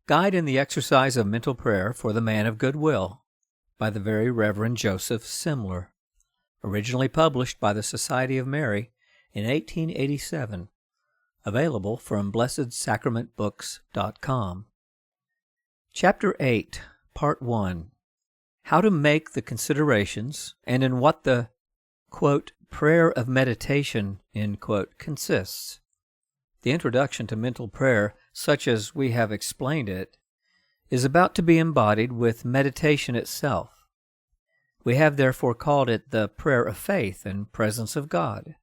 Guide in the Exercise of Mental Prayer for the Man of Good Will by the Very Reverend Joseph Simler, originally published by the Society of Mary in 1887, available from BlessedSacramentBooks.com. Chapter 8, Part 1. How to make the considerations and in what the, quote, prayer of meditation, end quote, consists. The introduction to mental prayer, such as we have explained it, is about to be embodied with meditation itself. We have therefore called it the prayer of faith and presence of God.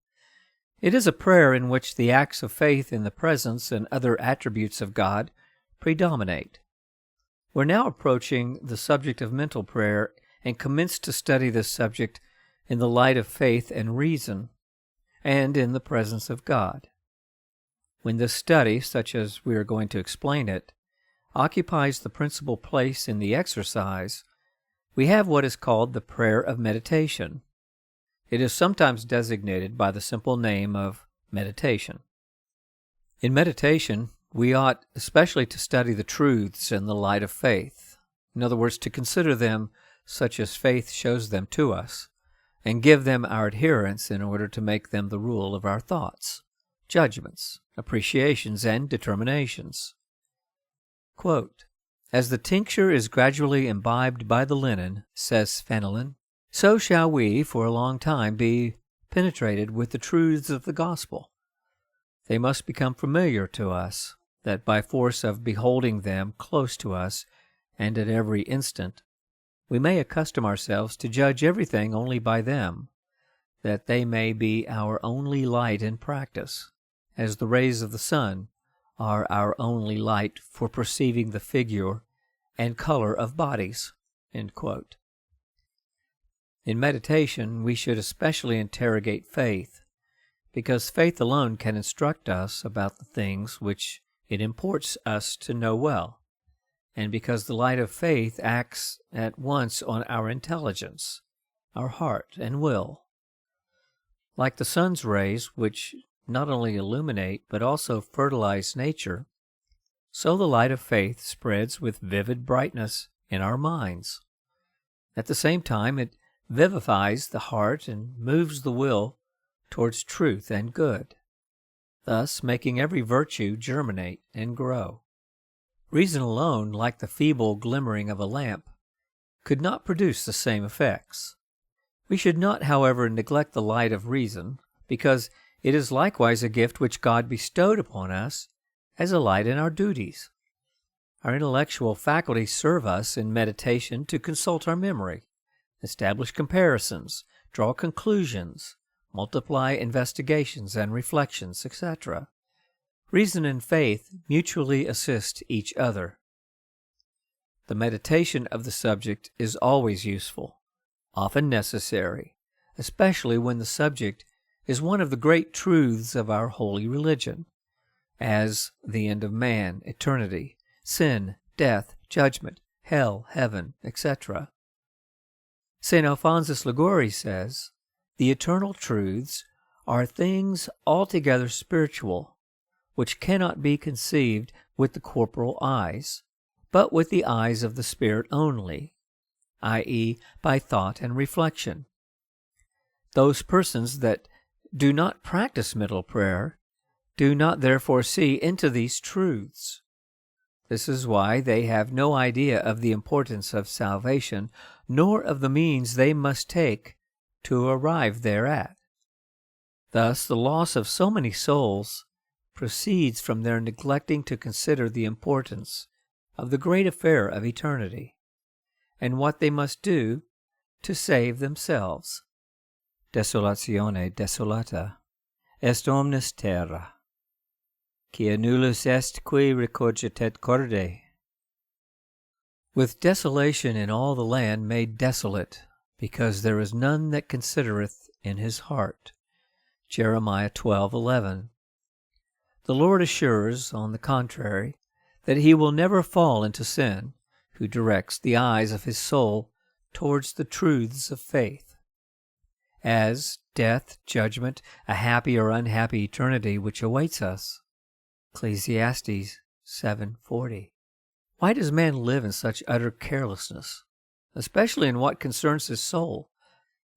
It is a prayer in which the acts of faith in the presence and other attributes of God predominate. We're now approaching the subject of mental prayer and commence to study this subject in the light of faith and reason, and in the presence of God. When this study, such as we are going to explain it, occupies the principal place in the exercise, we have what is called the prayer of meditation. It is sometimes designated by the simple name of meditation. In meditation, we ought especially to study the truths in the light of faith. In other words, to consider them such as faith shows them to us, and give them our adherence in order to make them the rule of our thoughts, judgments, appreciations, and determinations. Quote, "As the tincture is gradually imbibed by the linen," says Fenelon, "so shall we for a long time be penetrated with the truths of the gospel. They must become familiar to us, that by force of beholding them close to us and at every instant, we may accustom ourselves to judge everything only by them, that they may be our only light in practice, as the rays of the sun are our only light for perceiving the figure and color of bodies." End quote. In meditation, we should especially interrogate faith, because faith alone can instruct us about the things which it imports us to know well, and because the light of faith acts at once on our intelligence, our heart, and will. Like the sun's rays, which not only illuminate but also fertilize nature, so the light of faith spreads with vivid brightness in our minds. At the same time, it vivifies the heart and moves the will towards truth and good, thus making every virtue germinate and grow. Reason alone, like the feeble glimmering of a lamp, could not produce the same effects. We should not, however, neglect the light of reason, because it is likewise a gift which God bestowed upon us as a light in our duties. Our intellectual faculties serve us in meditation to consult our memory, establish comparisons, draw conclusions, multiply investigations and reflections, etc. Reason and faith mutually assist each other. The meditation of the subject is always useful, often necessary, especially when the subject is one of the great truths of our holy religion, as the end of man, eternity, sin, death, judgment, hell, heaven, etc. St. Alphonsus Liguori says, "The eternal truths are things altogether spiritual, which cannot be conceived with the corporal eyes, but with the eyes of the Spirit only, i.e., by thought and reflection. Those persons that do not practice mental prayer do not therefore see into these truths. This is why they have no idea of the importance of salvation, nor of the means they must take to arrive thereat. Thus the loss of so many souls proceeds from their neglecting to consider the importance of the great affair of eternity, and what they must do to save themselves. Desolatione desolata est omnis terra, quia nullus est qui recogit corde. With desolation in all the land made desolate, because there is none that considereth in his heart. Jeremiah 12:11. The Lord assures, on the contrary, that he will never fall into sin, who directs the eyes of his soul towards the truths of faith. As death, judgment, a happy or unhappy eternity which awaits us. Ecclesiastes 7:40. Why does man live in such utter carelessness, especially in what concerns his soul,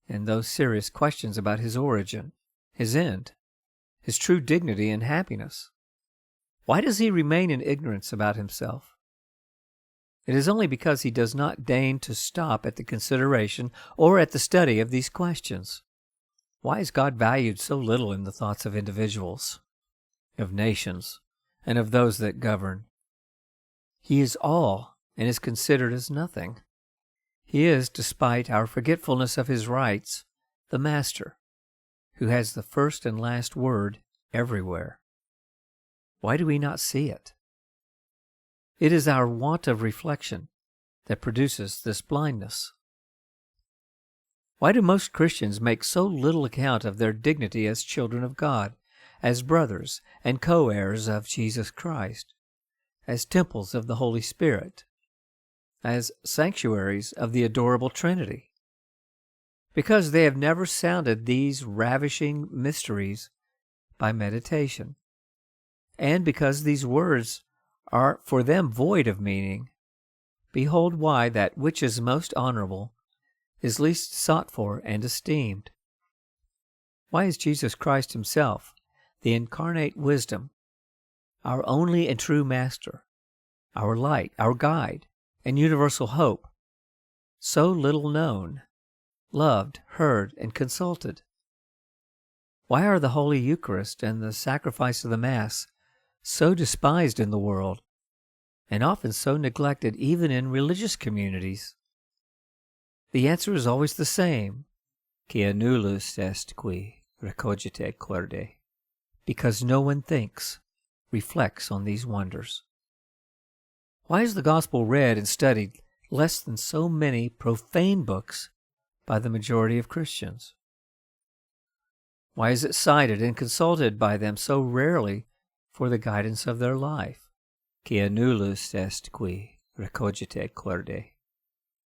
and those serious questions about his origin, his end, his true dignity and happiness? Why does he remain in ignorance about himself? It is only because he does not deign to stop at the consideration or at the study of these questions. Why is God valued so little in the thoughts of individuals, of nations, and of those that govern? He is all and is considered as nothing. He is, despite our forgetfulness of his rights, the Master, who has the first and last word everywhere. Why do we not see it? It is our want of reflection that produces this blindness. Why do most Christians make so little account of their dignity as children of God, as brothers and co-heirs of Jesus Christ, as temples of the Holy Spirit, as sanctuaries of the adorable Trinity? Because they have never sounded these ravishing mysteries by meditation, and because these words are for them void of meaning. Behold why that which is most honorable is least sought for and esteemed. Why is Jesus Christ himself, the incarnate wisdom, our only and true Master, our light, our guide, and universal hope, so little known, loved, heard, and consulted? Why are the Holy Eucharist and the sacrifice of the Mass so despised in the world, and often so neglected even in religious communities? The answer is always the same: quia nullus est qui recogite corde, because no one thinks, reflects on these wonders. Why is the gospel read and studied less than so many profane books by the majority of Christians? Why is it cited and consulted by them so rarely for the guidance of their life? Quia nullus est qui recogite corde.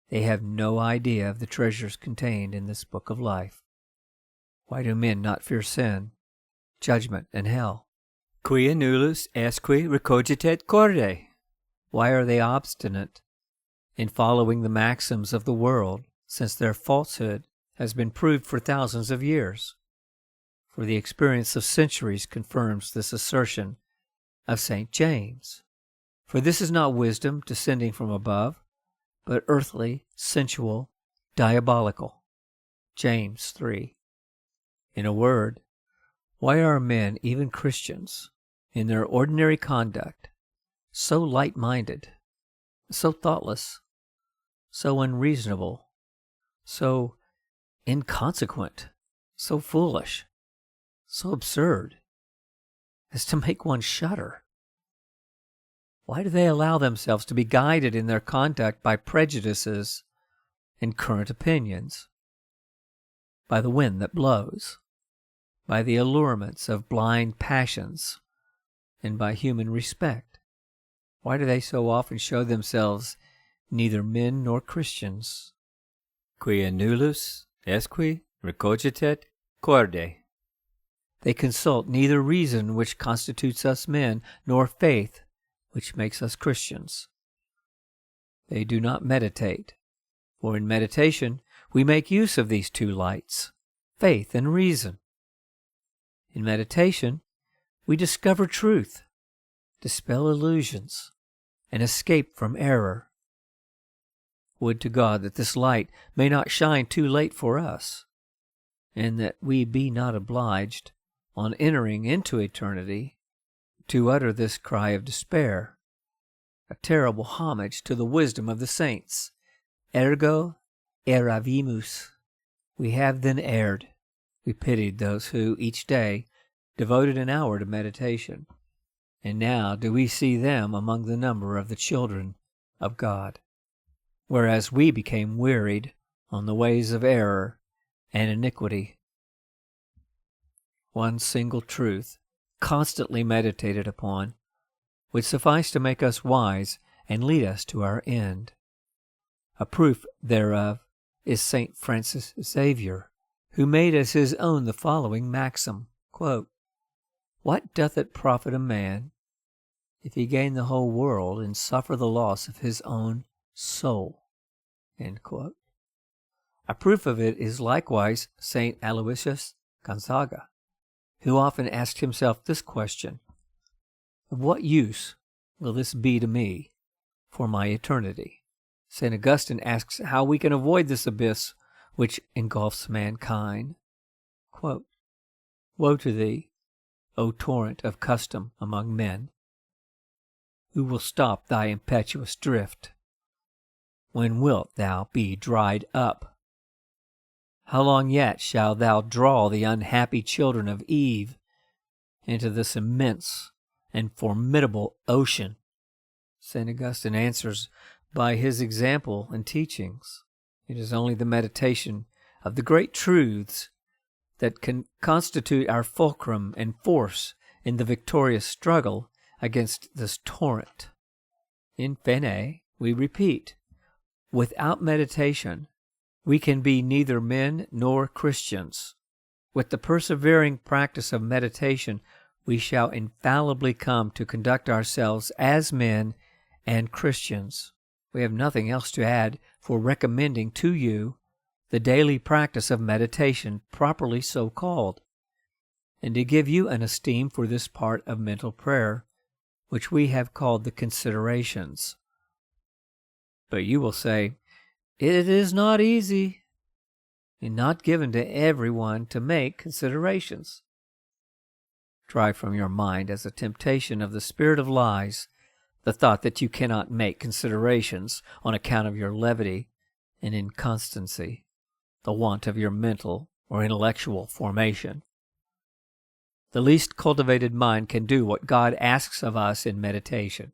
They have no idea of the treasures contained in this book of life. Why do men not fear sin, judgment, and hell? Quia nullus est qui recogite corde. Why are they obstinate in following the maxims of the world, since their falsehood has been proved for thousands of years? For the experience of centuries confirms this assertion of St. James. For this is not wisdom descending from above, but earthly, sensual, diabolical. James 3. In a word, why are men, even Christians, in their ordinary conduct, so light-minded, so thoughtless, so unreasonable, so inconsequent, so foolish, so absurd, as to make one shudder? Why do they allow themselves to be guided in their conduct by prejudices and current opinions, by the wind that blows, by the allurements of blind passions, and by human respect? Why do they so often show themselves neither men nor Christians? Quia nullus est qui recogite corde. They consult neither reason, which constitutes us men, nor faith, which makes us Christians. They do not meditate, for in meditation we make use of these two lights, faith and reason. In meditation we discover truth, dispel illusions, and escape from error. Would to God that this light may not shine too late for us, and that we be not obliged, on entering into eternity, to utter this cry of despair, a terrible homage to the wisdom of the saints. Ergo erravimus. We have then erred. We pitied those who, each day, devoted an hour to meditation, and now do we see them among the number of the children of God, whereas we became wearied on the ways of error and iniquity. One single truth, constantly meditated upon, would suffice to make us wise and lead us to our end. A proof thereof is St. Francis Xavier, who made as his own the following maxim, quote, "What doth it profit a man, if he gain the whole world and suffer the loss of his own soul?" End quote. A proof of it is likewise St. Aloysius Gonzaga, who often asked himself this question: "Of what use will this be to me for my eternity?" St. Augustine asks how we can avoid this abyss which engulfs mankind. Quote, "Woe to thee, O torrent of custom among men! Who will stop thy impetuous drift? When wilt thou be dried up? How long yet shalt thou draw the unhappy children of Eve into this immense and formidable ocean?" St. Augustine answers by his example and teachings. It is only the meditation of the great truths that can constitute our fulcrum and force in the victorious struggle against this torrent. In fine, we repeat, without meditation, we can be neither men nor Christians. With the persevering practice of meditation, we shall infallibly come to conduct ourselves as men and Christians. We have nothing else to add for recommending to you the daily practice of meditation, properly so called, and to give you an esteem for this part of mental prayer, which we have called the considerations. But you will say, "It is not easy, and not given to everyone to make considerations." Drive from your mind as a temptation of the spirit of lies the thought that you cannot make considerations on account of your levity and inconstancy, the want of your mental or intellectual formation. The least cultivated mind can do what God asks of us in meditation.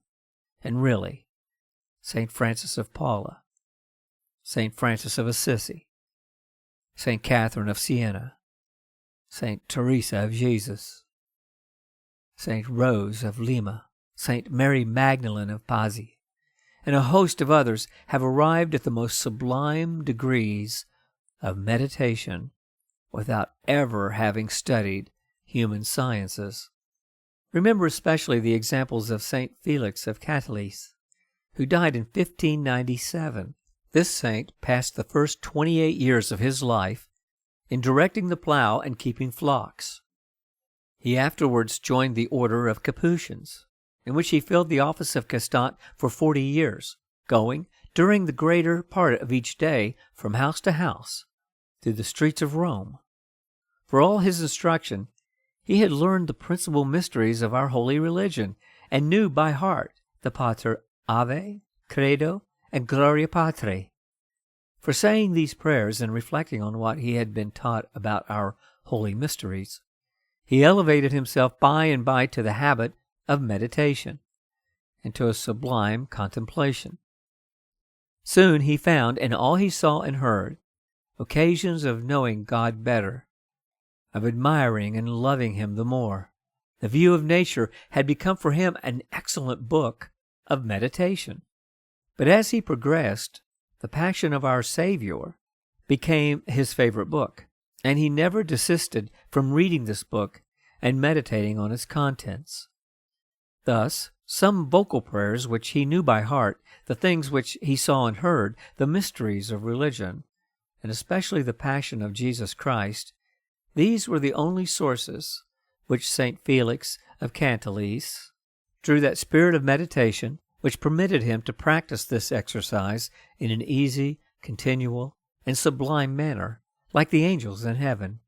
And really, St. Francis of Paula, St. Francis of Assisi, St. Catherine of Siena, St. Teresa of Jesus, St. Rose of Lima, St. Mary Magdalene of Pazzi, and a host of others have arrived at the most sublime degrees of meditation without ever having studied human sciences. Remember especially the examples of St. Felix of Catalis, who died in 1597. This saint passed the first 28 years of his life in directing the plow and keeping flocks. He afterwards joined the order of Capuchins, in which he filled the office of Castant for 40 years, going, during the greater part of each day, from house to house, through the streets of Rome. For all his instruction, he had learned the principal mysteries of our holy religion, and knew by heart the Pater Ave, Credo, and Gloria Patri. For saying these prayers and reflecting on what he had been taught about our holy mysteries, he elevated himself by and by to the habit of meditation, and to a sublime contemplation. Soon he found in all he saw and heard occasions of knowing God better, of admiring and loving him the more. The view of nature had become for him an excellent book of meditation. But as he progressed, the Passion of our Savior became his favorite book, and he never desisted from reading this book and meditating on its contents. Thus, some vocal prayers which he knew by heart, the things which he saw and heard, the mysteries of religion, and especially the Passion of Jesus Christ, these were the only sources which St. Felix of Catalis drew that spirit of meditation which permitted him to practice this exercise in an easy, continual, and sublime manner, like the angels in heaven.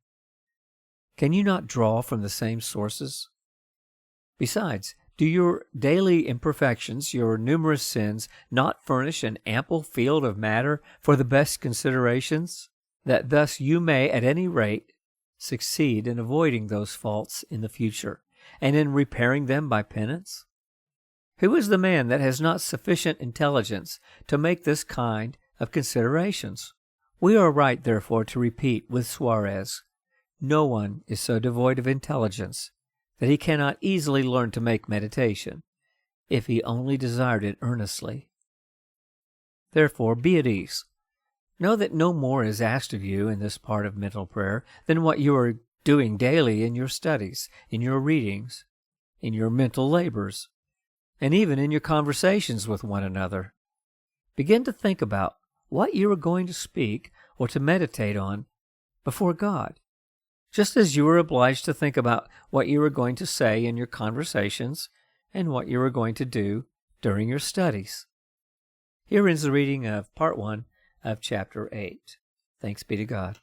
Can you not draw from the same sources? Besides, do your daily imperfections, your numerous sins, not furnish an ample field of matter for the best considerations, that thus you may at any rate succeed in avoiding those faults in the future, and in repairing them by penance? Who is the man that has not sufficient intelligence to make this kind of considerations? We are right, therefore, to repeat with Suarez, no one is so devoid of intelligence that he cannot easily learn to make meditation, if he only desired it earnestly. Therefore, be at ease. Know that no more is asked of you in this part of mental prayer than what you are doing daily in your studies, in your readings, in your mental labors. and even in your conversations with one another. Begin to think about what you are going to speak or to meditate on before God, just as you are obliged to think about what you are going to say in your conversations and what you are going to do during your studies. Here ends the reading of Part 1 of Chapter 8. Thanks be to God.